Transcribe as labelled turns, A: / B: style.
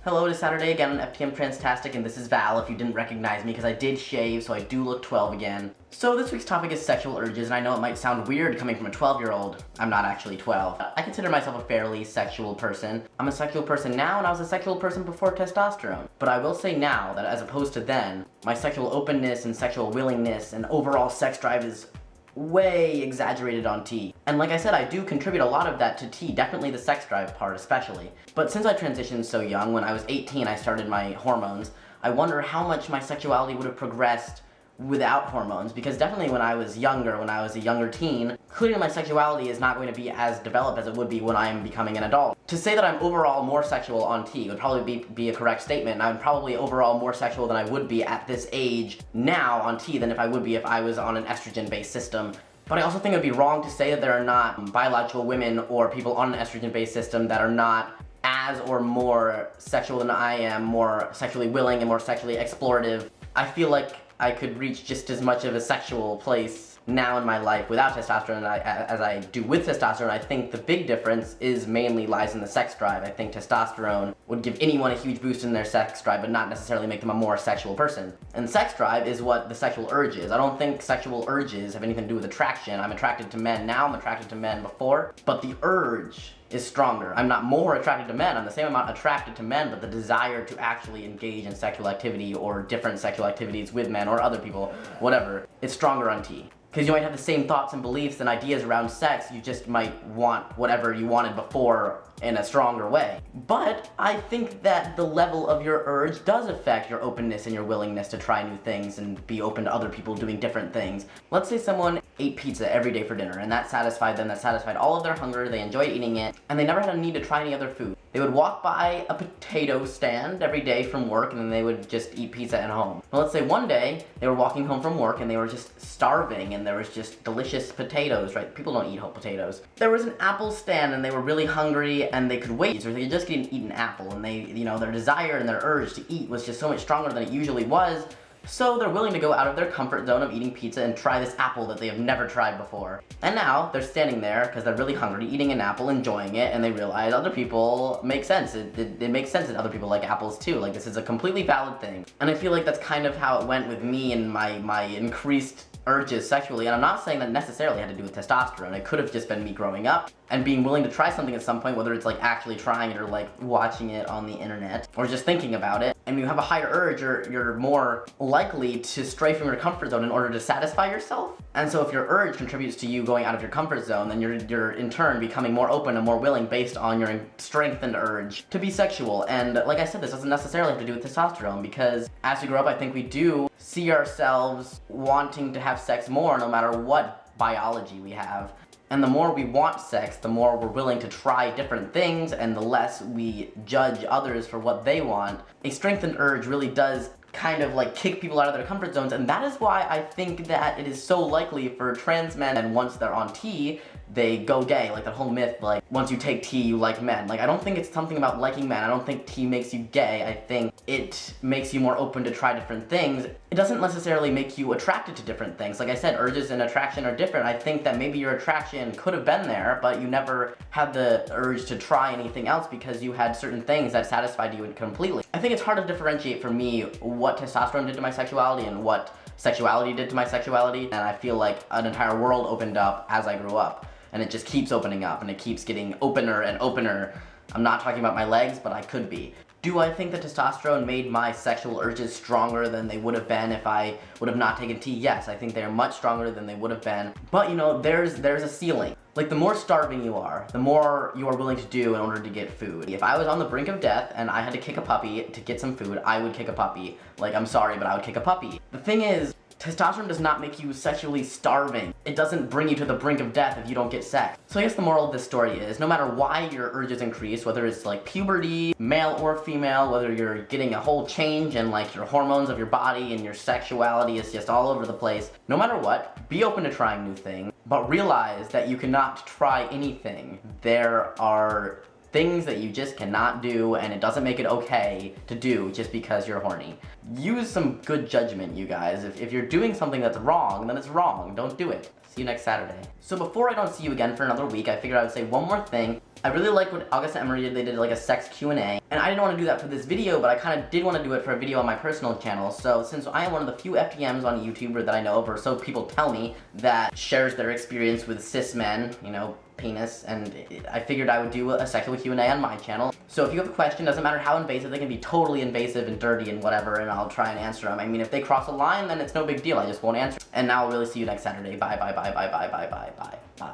A: Hello, it is Saturday again on FTM Transtastic, and this is Val if you didn't recognize me because I did shave, so I do look 12 again. So this week's topic is sexual urges, and I know it might sound weird coming from a 12-year-old. I'm not actually 12. I consider myself a fairly sexual person. I'm a sexual person now, and I was a sexual person before testosterone. But I will say now that as opposed to then, my sexual openness and sexual willingness and overall sex drive is way exaggerated on T. And like I said, I do contribute a lot of that to T, definitely the sex drive part especially. But since I transitioned so young, when I was 18 I started my hormones, I wonder how much my sexuality would have progressed without hormones, because definitely when I was younger, when I was a younger teen, clearly my sexuality is not going to be as developed as it would be when I'm becoming an adult. To say that I'm overall more sexual on T would probably be a correct statement. I'm probably overall more sexual than I would be at this age now on T than if I would be if I was on an estrogen-based system. But I also think it would be wrong to say that there are not biological women or people on an estrogen-based system that are not as or more sexual than I am, more sexually willing and more sexually explorative. I feel like I could reach just as much of a sexual place now in my life without testosterone as I do with testosterone. I think the big difference mainly lies in the sex drive. I think testosterone would give anyone a huge boost in their sex drive, but not necessarily make them a more sexual person. And sex drive is what the sexual urge is. I don't think sexual urges have anything to do with attraction. I'm attracted to men now, I'm attracted to men before, but the urge is stronger. I'm not more attracted to men, I'm the same amount attracted to men, but the desire to actually engage in sexual activity or different sexual activities with men or other people, whatever, is stronger on T. Because you might have the same thoughts and beliefs and ideas around sex, you just might want whatever you wanted before in a stronger way. But I think that the level of your urge does affect your openness and your willingness to try new things and be open to other people doing different things. Let's say someone ate pizza every day for dinner and that satisfied them, that satisfied all of their hunger, they enjoyed eating it, and they never had a need to try any other food. They would walk by a potato stand every day from work and then they would just eat pizza at home. Well, let's say one day they were walking home from work and they were just starving and there was just delicious potatoes, right? People don't eat whole potatoes. There was an apple stand and they were really hungry and they could wait, or they could just eat an apple, and they, their desire and their urge to eat was just so much stronger than it usually was. So they're willing to go out of their comfort zone of eating pizza and try this apple that they have never tried before. And now they're standing there because they're really hungry, eating an apple, enjoying it, and they realize other people make sense. It makes sense that other people like apples too. Like, this is a completely valid thing. And I feel like that's kind of how it went with me and my increased urges sexually. And I'm not saying that necessarily had to do with testosterone. It could have just been me growing up and being willing to try something at some point, whether it's like actually trying it or like watching it on the internet or just thinking about it. And you have a higher urge, you're more likely to stray from your comfort zone in order to satisfy yourself. And so if your urge contributes to you going out of your comfort zone, then you're in turn becoming more open and more willing based on your strengthened urge to be sexual. And like I said, this doesn't necessarily have to do with testosterone, because as we grow up, I think we do see ourselves wanting to have sex more no matter what biology we have. And the more we want sex, the more we're willing to try different things, and the less we judge others for what they want. A strengthened urge really does kind of like kick people out of their comfort zones, and that is why I think that it is so likely for trans men, and once they're on T, they go gay. Like that whole myth, like once you take T, you like men. Like, I don't think it's something about liking men. I don't think T makes you gay. I think it makes you more open to try different things. It doesn't necessarily make you attracted to different things. Like I said, urges and attraction are different. I think that maybe your attraction could have been there, but you never had the urge to try anything else because you had certain things that satisfied you completely. I think it's hard to differentiate for me what testosterone did to my sexuality and what sexuality did to my sexuality, and I feel like an entire world opened up as I grew up. And it just keeps opening up, and it keeps getting opener and opener. I'm not talking about my legs, but I could be. Do I think that testosterone made my sexual urges stronger than they would have been if I would have not taken T? Yes, I think they are much stronger than they would have been. But there's a ceiling. Like, the more starving you are, the more you are willing to do in order to get food. If I was on the brink of death and I had to kick a puppy to get some food, I would kick a puppy. Like, I'm sorry, but I would kick a puppy. The thing is, testosterone does not make you sexually starving. It doesn't bring you to the brink of death if you don't get sex. So I guess the moral of this story is, no matter why your urges increase, whether it's like puberty, male or female, whether you're getting a whole change in like your hormones of your body and your sexuality is just all over the place, no matter what, be open to trying new things, but realize that you cannot try anything. There are things that you just cannot do, and it doesn't make it okay to do just because you're horny. Use some good judgment, you guys. If you're doing something that's wrong, then it's wrong. Don't do it. See you next Saturday. So before I don't see you again for another week, I figured I would say one more thing. I really liked what August and Emery did. They did like a sex Q&A, and I didn't want to do that for this video, but I kind of did want to do it for a video on my personal channel. So since I am one of the few FTMs on YouTube that I know of, or so people tell me, that shares their experience with cis men, you know, penis, and I figured I would do a sexual Q&A on my channel. So if you have a question, doesn't matter how invasive, they can be totally invasive and dirty and whatever, and I'll try and answer them. I mean, if they cross a line, then it's no big deal. I just won't answer. And now I'll really see you next Saturday. Bye, bye, bye, bye, bye, bye, bye, bye, bye.